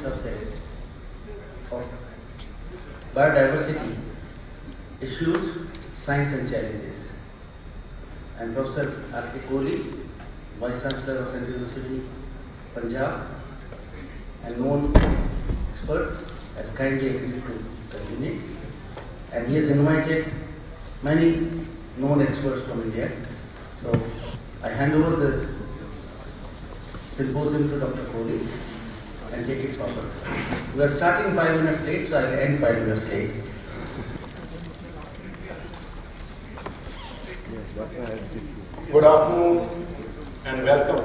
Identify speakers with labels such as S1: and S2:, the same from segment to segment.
S1: subject of biodiversity, issues, science and challenges. I am Professor R.K. Kohli, Vice Chancellor of Central University, Punjab, and known expert, has kindly agreed to convene it. And he has invited many known experts from India. So I hand over the symposium to Dr. Kohli and take it forward. We are starting 5 minutes late, so I will end 5 minutes late.
S2: Good afternoon and welcome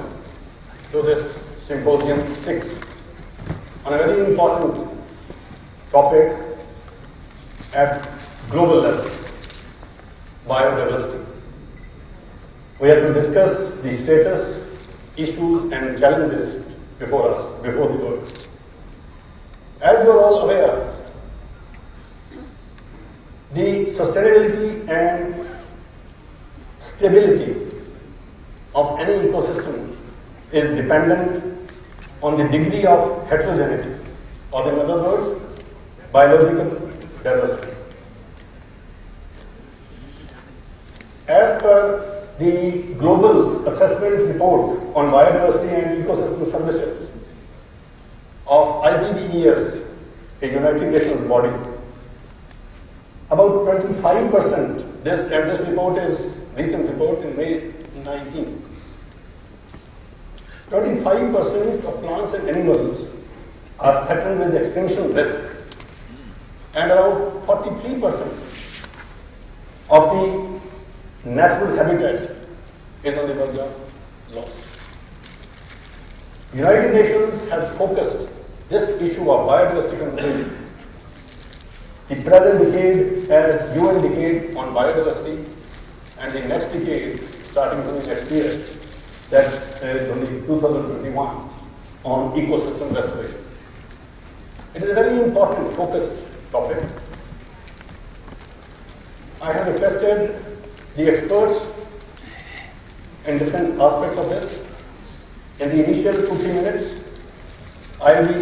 S2: to this Symposium 6 on a very important topic at global level, biodiversity. We have to discuss the status, issues and challenges before us, before the world. As you are all aware, the sustainability and stability of any ecosystem is dependent on the degree of heterogeneity, or in other words, biological diversity. As per the Global Assessment Report on Biodiversity and Ecosystem Services of IPBES, a United Nations body, about 25%, this report is recent report in May 19, 25% of plants and animals are threatened with extinction risk, and around 43% of the natural habitat is on the verge of loss. United Nations has focused this issue of biodiversity conservation, the present decade as UN decade on biodiversity, and the next decade, starting from the next year, that is only 2021, on ecosystem restoration. It is a very important focused topic. I have requested the experts in different aspects of this. In the initial 2-3 minutes, I will be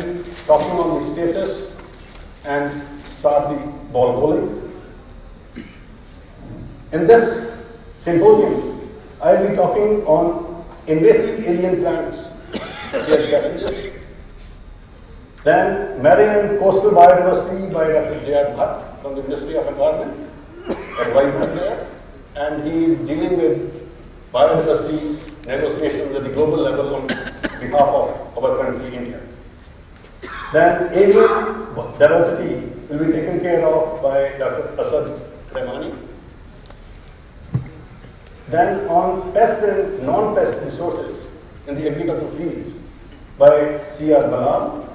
S2: talking on the status and start the ball rolling. In this symposium, I will be talking on invasive alien plants, their challenges. Then marine and coastal biodiversity by Dr. J.R. Bhatt from the Ministry of Environment, advisor there, and he is dealing with biodiversity negotiations at the global level on behalf of our country, India. Then avian diversity will be taken care of by Dr. Asad Rahmani. Then on pest and non-pest resources in the agricultural field by C.R. Balal,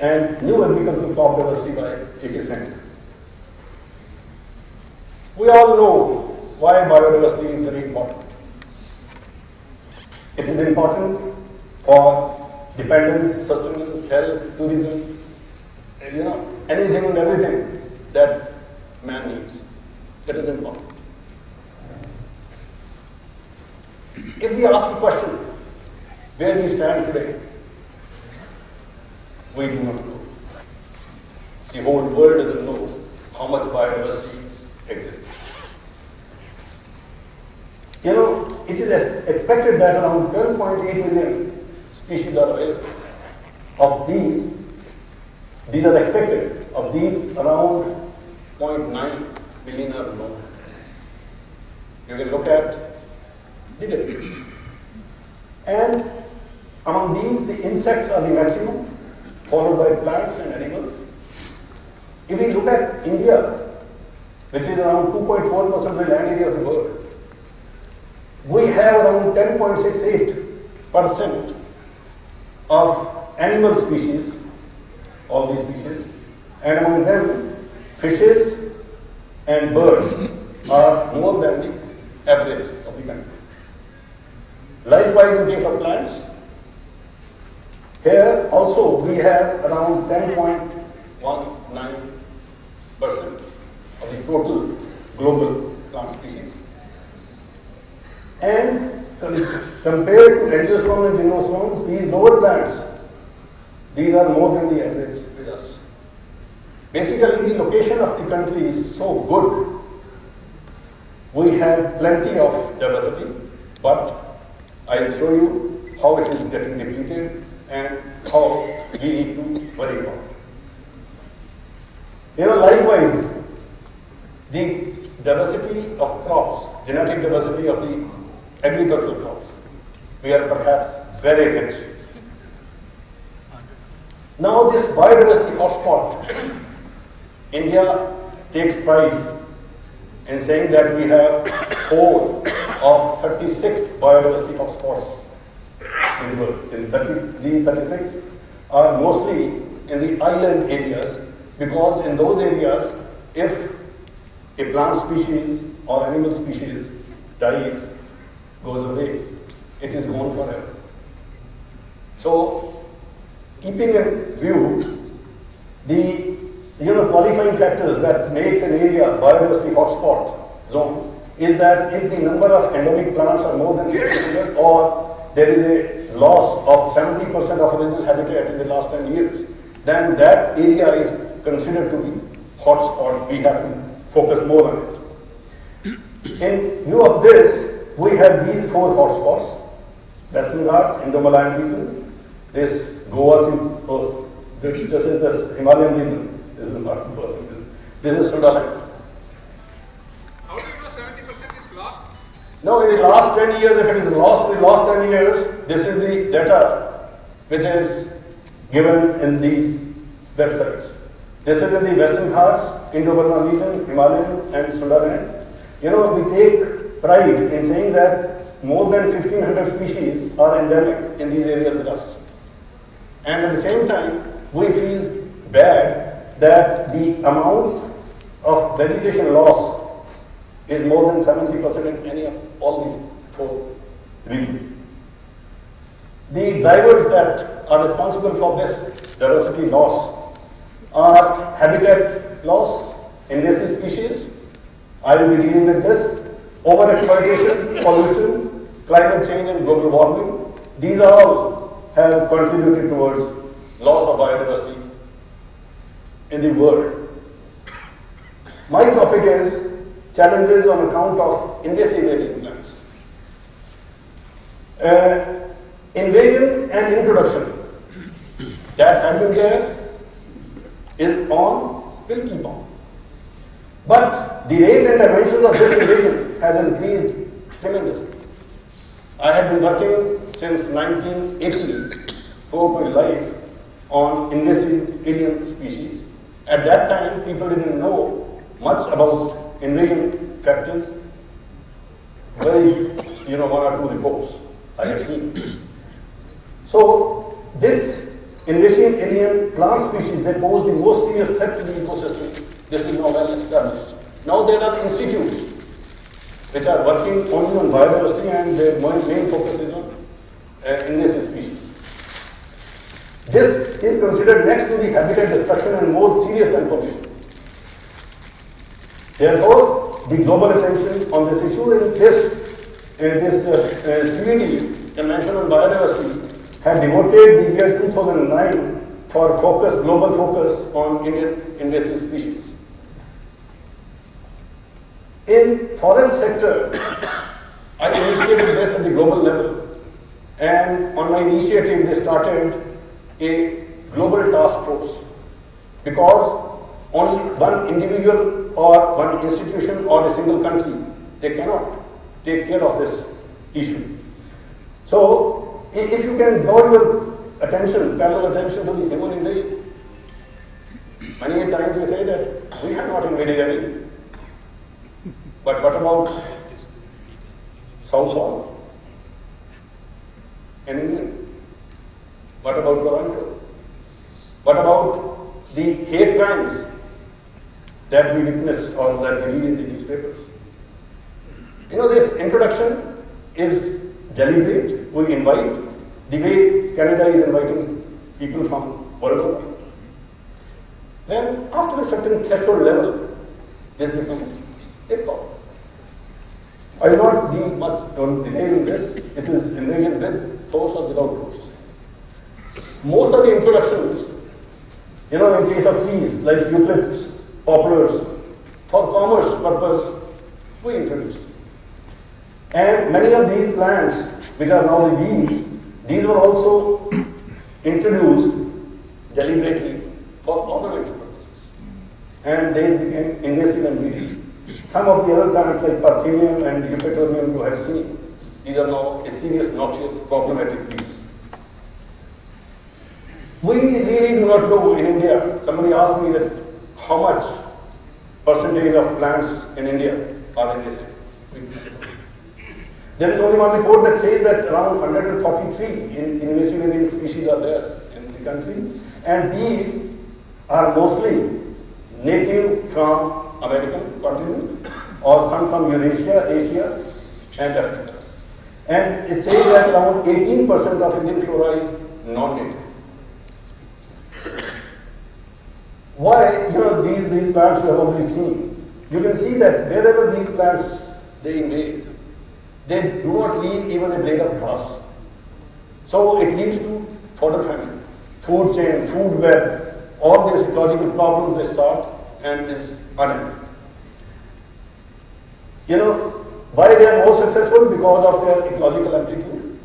S2: and new agricultural crop diversity by A.K. Sen. We all know why biodiversity is very important. It is important for dependence, sustenance, health, tourism, anything and everything that man needs. That is important. If we ask the question, where we stand today, we do not know. The whole world doesn't know how much biodiversity exists. It is expected that around 12.8 million species are available. Of these are expected. Of these, around 0.9 billion are known. You can look at the difference. And among these, the insects are the maximum, followed by plants and animals. If we look at India, which is around 2.4% of the land area of the world, we have around 10.68% of animal species, all these species, and among them, fishes and birds are more than the average of the country. Likewise, in case of plants, here also we have around 10.19% of the total global plant species. And compared to angiosperms and gymnosperms, these lower plants These are more than the average with us. Basically, the location of the country is so good. We have plenty of diversity, but I'll show you how it is getting depleted and how we need to worry about it. Likewise, the diversity of crops, genetic diversity of the agricultural crops, we are perhaps very rich. Now this biodiversity hotspot, India takes pride in saying that we have 4 of 36 biodiversity hotspots in the world. These 36 are mostly in the island areas, because in those areas, if a plant species or animal species dies, goes away, it is gone forever. So, keeping in view the qualifying factors that makes an area biodiversity hotspot zone is that if the number of endemic plants are more than 600 or there is a loss of 70% of original habitat in the last 10 years, then that area is considered to be hotspot. We have to focus more on it. In view of this, we have these 4 hotspots: Western Ghats, Indo-Malayan region, this Goa, this is the Himalayan region, this is the Bhakti region, this is Sundaland.
S3: How do you know 70% is lost?
S2: No, in the last 10 years, if it is lost in the last 10 years, this is the data which is given in these websites. This is in the Western Ghats, Indo-Burma region, Himalayan and Sundaland. We take pride in saying that more than 1,500 species are endemic in these areas with us. And at the same time, we feel bad that the amount of vegetation loss is more than 70% in any of all these 4 regions. The drivers that are responsible for this diversity loss are habitat loss, invasive species. I will be dealing with this. Overexploitation, pollution, climate change and global warming. These all have contributed towards loss of biodiversity in the world. My topic is challenges on account of invasive alien plants. Invasion and introduction that had been there is on, will keep on. But the rate and dimensions of this invasion has increased tremendously. I have been working since 1980 for my life on invasive alien species. At that time, people didn't know much about invasion factors. Very, 1 or 2 reports I had seen. So, this invasive alien plant species, they pose the most serious threat to the ecosystem. This is now well established. Now there are institutes which are working only on biodiversity, and their main focus is on invasive species. This is considered next to the habitat destruction and more serious than pollution. Therefore, the global attention on this issue in this CBD, Convention on Biodiversity, had devoted the year 2009 for global focus on Indian invasive species. In forest sector, I initiated this at the global level, and on my initiative they started a global task force, because only one individual or one institution or a single country, they cannot take care of this issue. So, if you can draw your parallel attention to the human invasion, many times we say that we have not invaded any. But what about South Hall in England? What about Toronto? What about the hate crimes that we witness or that we read in the newspapers? This introduction is deliberate. We invite, the way Canada is inviting people from world over. Then, after a certain threshold level, this becomes a problem. I will not deal much on detail in this. It is invasion with force or without force. most of the introductions, in case of trees like eucalypts, poplars, for commerce purpose, we introduced. And many of these plants, which are now the weeds, these were also introduced deliberately for ornamental purposes. And they became invasive and weedy. Some of the other plants like Parthenium and Eupatorium you have seen, these are now a serious, noxious, problematic weeds. We really do not know in India. Somebody asked me that how much percentage of plants in India are invasive. There is only one report that says that around 143 invasive alien species are there in the country, and these are mostly native from American continent or some from Eurasia, Asia, and Africa. And it says that around 18% of Indian flora is non-native. Why? These plants you have already seen. You can see that wherever these plants they invade, they do not leave even a blade of grass. So it leads to fodder famine, food chain, food web, all these ecological problems they start and is unending. Why they are more successful? Because of their ecological amplitude.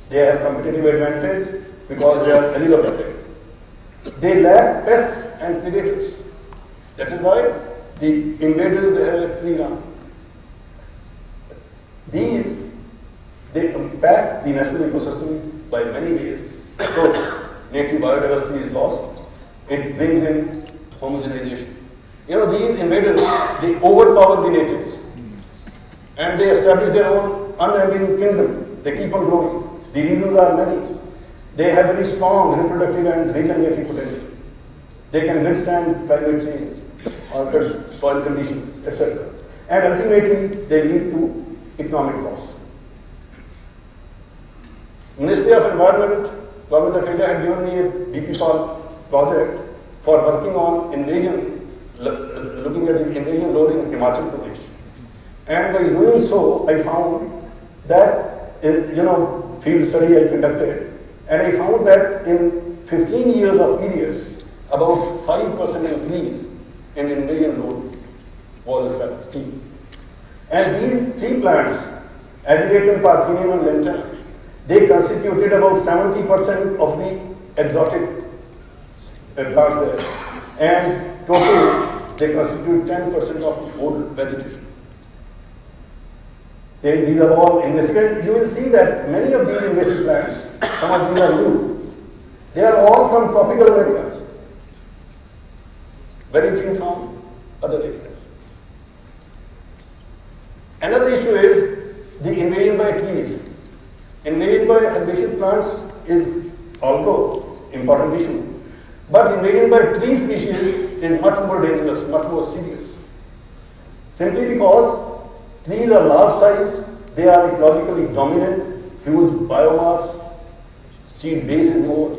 S2: They have competitive advantage because they are allelopathic. They lack pests and predators. That is why the invaders, they have a free run. They impact the natural ecosystem by many ways. So, native biodiversity is lost. It brings in homogenization. These invaders, they overpower the natives. And they establish their own unending kingdom. They keep on growing. The reasons are many. They have very strong reproductive and regenerative potential. They can withstand climate change, altered soil conditions, etc. And ultimately, they lead to economic loss. Ministry of Environment, Government of India had given me a DP project for working on invasion, looking at the invasion load in Himachal Pradesh. And by doing so, I found that, field study I conducted, and I found that in 15 years of period, about 5% increase in invasion load was seen. And these three plants, Ageratum, Parthenium and Lantana, they constituted about 70% of the exotic plants there. And total, they constitute 10% of the whole vegetation. These are all invasive. And you will see that many of these invasive plants, some of these are new. They are all from tropical America. Very few from other areas. Another issue is the invasion by trees. Invasion by herbaceous plants is also important issue. But invasion by tree species is much more dangerous, much more serious. Simply because trees are large sized, they are ecologically dominant, huge biomass, seed base is more,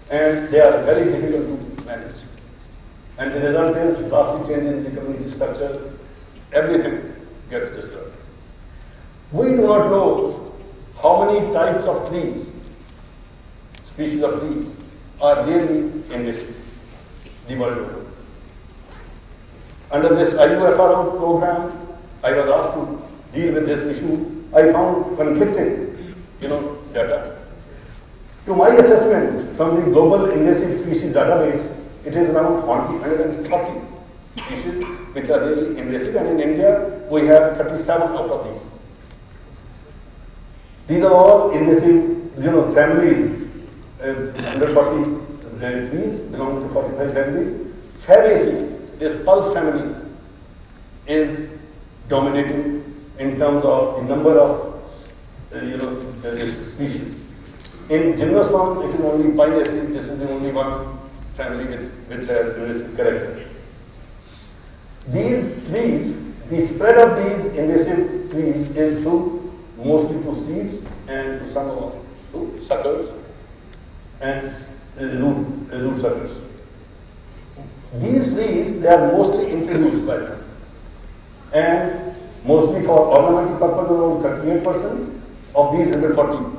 S2: and they are very difficult to manage. And the result is drastic change in the community structure, everything gets disturbed. We do not know how many types of trees, species of trees, are really invasive the world over. Under this IUFRO program, I was asked to deal with this issue. I found conflicting, data. To my assessment, from the global invasive species database, it is around 140 species which are really invasive, and in India we have 37 out of these. These are all invasive, families. 140 trees belong to 45 families. Fabaceae, this pulse family, is dominating in terms of the number of species. In Gymnosperm, it is only Pinaceae. This is the only one family which has invasive character. These trees, the spread of these invasive trees is mostly through seeds and to some of through suckers and root suckers. These trees, they are mostly introduced by them, and mostly for ornamental purpose around 38% of these 140,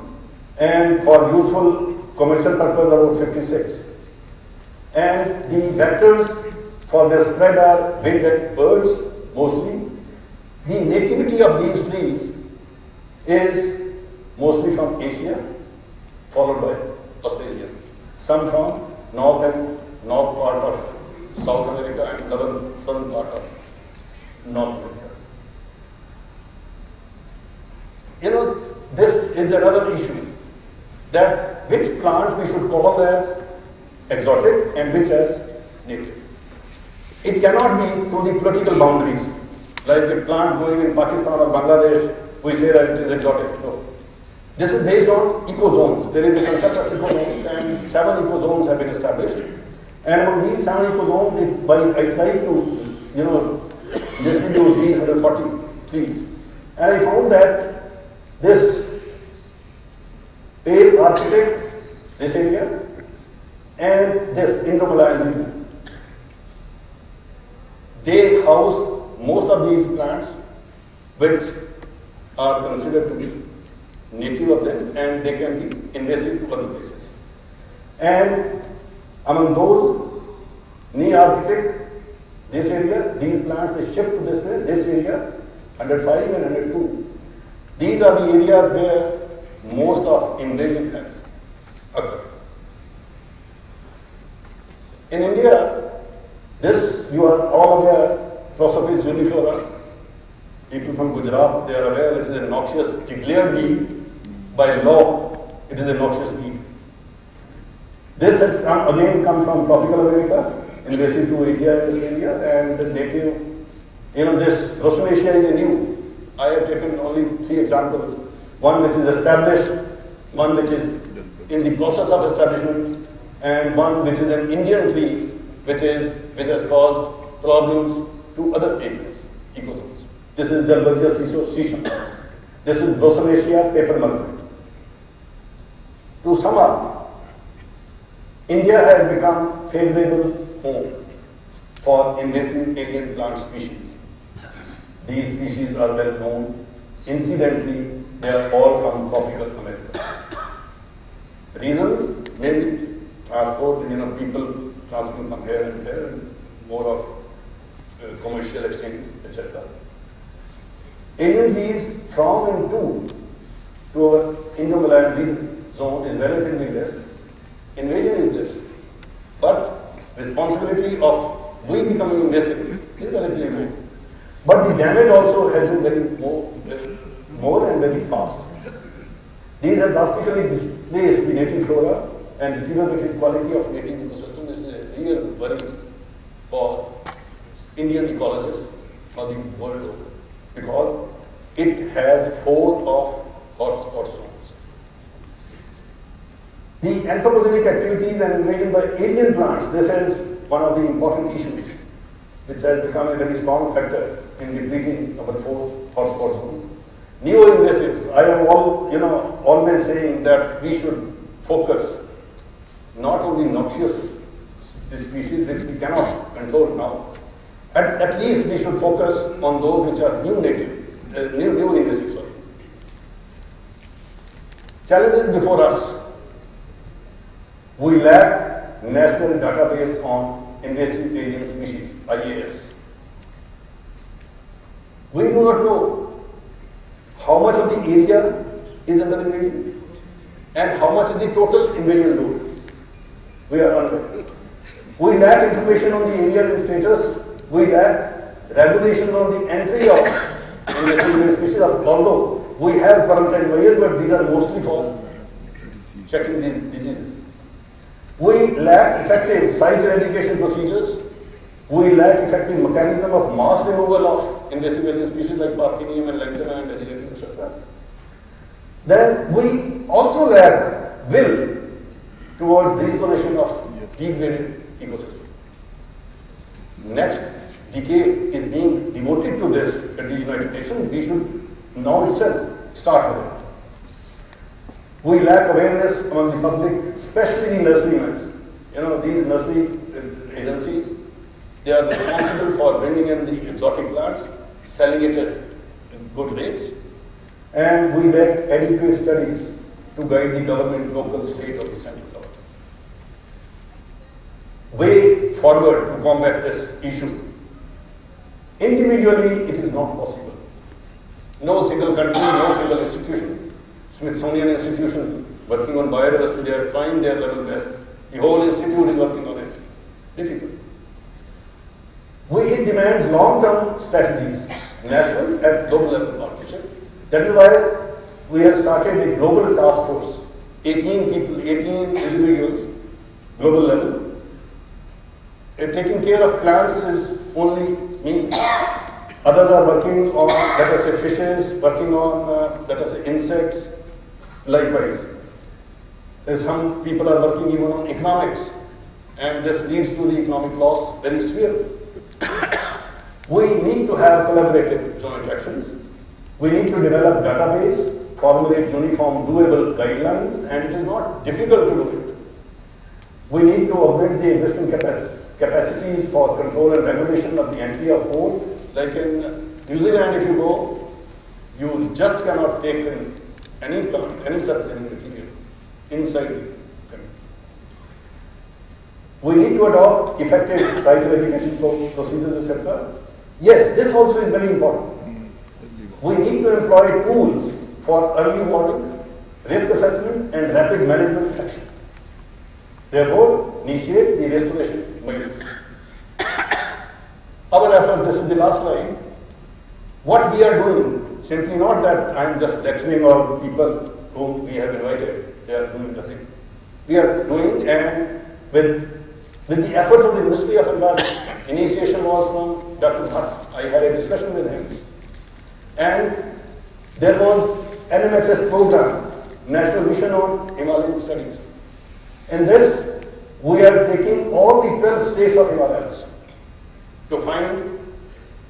S2: and for useful commercial purpose about 56. And the vectors for their spread are wind and birds mostly. The nativity of these trees is mostly from Asia, followed by Australia. Some from north part of South America and southern part of North America. You know, this is another issue, that which plant we should call as exotic and which as native. It cannot be through the political boundaries, like a plant growing in Pakistan or Bangladesh, we say that it is exotic. No. This is based on ecozones. There is a concept of ecozones, and 7 ecozones have been established. And among these 7 ecozones, I tried to, distribute these 140 trees. And I found that this pale Arctic, this area, and this Indo-Malayan region, they house most of these plants which are considered to be native of them, and they can be invasive to other places. And among those Nearctic, this area, these plants, they shift to this area, 105 and 102. These are the areas where most of invasion has occurred. In India, this, you are all aware, Prosopis uniflora. People from Gujarat, they are aware it is a noxious, declared weed. By law, it is a noxious weed. This has again come from tropical America, invasive to India and Australia, and the native, this Rosemacea is a new. I have taken only 3 examples. One which is established, one which is in the process of establishment, and one which is an Indian tree, which has caused problems to other areas, ecozones. This is Dalbergia sisson. This is Rosemacea papermulgate. To sum up, India has become favorable home for invasive alien plant species. These species are well known. Incidentally, they are all from tropical America. Reasons? Maybe transport, people transferring from here and there, and more of commercial exchange, etc. Alien trees from and to our Indo-Malayan region zone is relatively less. Invasion is less. But responsibility of we becoming invasive is relatively more. But the damage also has been very more and very fast. These have drastically displaced the native flora, and deteriorated quality of native ecosystem is a real worry for Indian ecologists, for the world over, because it has 4 of hotspot zones. The anthropogenic activities and invasion by alien plants, this is one of the important issues which has become a very strong factor in depleting our 4 hotspot zones. Neo-invasives, I am always saying that we should focus not on the noxious species which we cannot control now. At least we should focus on those which are new invasives. Challenges before us. We lack national database on invasive alien species, IAS. We do not know how much of the area is under invasion and how much is the total invasion load. We are unaware. We lack information on the area and status. We lack regulation on the entry of invasive alien species, although we have quarantine measures, but these are mostly for checking the diseases. We lack effective site eradication procedures. We lack effective mechanism of mass removal of invasive alien species like Parthenium and Lantana and Agelatum, etc. Then we also lack will towards the restoration of degraded ecosystem. Next decade is being devoted to this at the United Nations. We should now itself start with it. We lack awareness among the public, especially the nurserymen. These nursery agencies, they are responsible for bringing in the exotic plants, selling it at good rates, and we lack adequate studies to guide the government, local, state, or the central government. Way forward to combat this issue. Individually, it is not possible. No single country, no single institution, Smithsonian Institution working on biodiversity, they are trying their level best. The whole institute is working on it. Difficult. It demands long-term strategies, national and global level partnership. That is why we have started a global task force, 18 people, 18 individuals, global level. Taking care of plants is only me. Others are working on, let us say, fishes, working on, let us say, insects, likewise. Some people are working even on economics, and this leads to the economic loss very severely. We need to have collaborative joint actions. We need to develop database, formulate uniform doable guidelines, and it is not difficult to do it. We need to augment the existing capacities for control and regulation of the entry of coal. Like in New Zealand, if you go, you just cannot take in any plant, any supplemental material inside the country. We need to adopt effective site eradication procedures, etc. Yes, this also is very important. We need to employ tools for early warning, risk assessment, and rapid management action. Therefore, initiate the restoration measures. Our efforts, this is the last slide. What we are doing, simply not that I am just lecturing on people whom we have invited, they are doing nothing. We are doing, and with the efforts of the Ministry of Environment, initiation was from Dr. Bhatt. I had a discussion with him. And there was NMHS program, National Mission on Himalayan Studies. In this, we are taking all the 12 states of Himalayas to find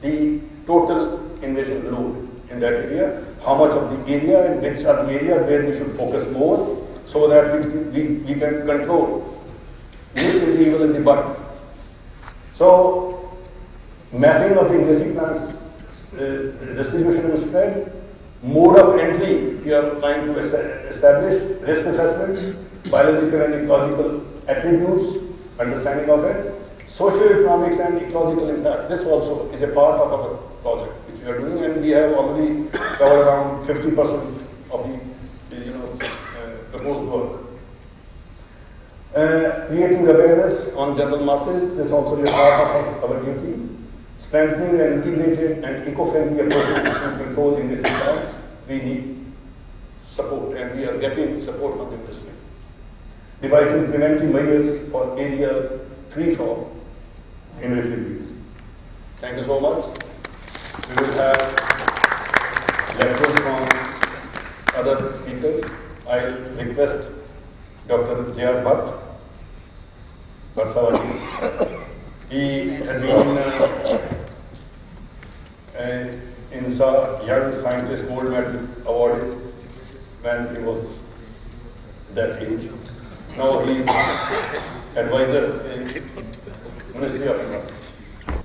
S2: the total invasion load in that area, how much of the area and which are the areas where we should focus more so that we can control the evil in the bud. So, mapping of the invasive plants distribution and spread, mode of entry we are trying to establish, risk assessment, biological and ecological attributes, understanding of it, socio-economics and ecological impact. This also is a part of our project which we are doing, and we have already covered around 50% of the proposed work. Creating awareness on general masses, this also is part of our duty. Strengthening an integrated and eco-friendly approach to control invasive plants, we need support, and we are getting support from the industry. Devising preventive measures for areas free from invasive weeds. Thank you so much. We will have lectures from other speakers. I request Dr. J.R. Bhatt, Barsawati. He had been INSA Young Scientist Gold Medal Awardee when he was that age. Now he is advisor in Ministry of Environment.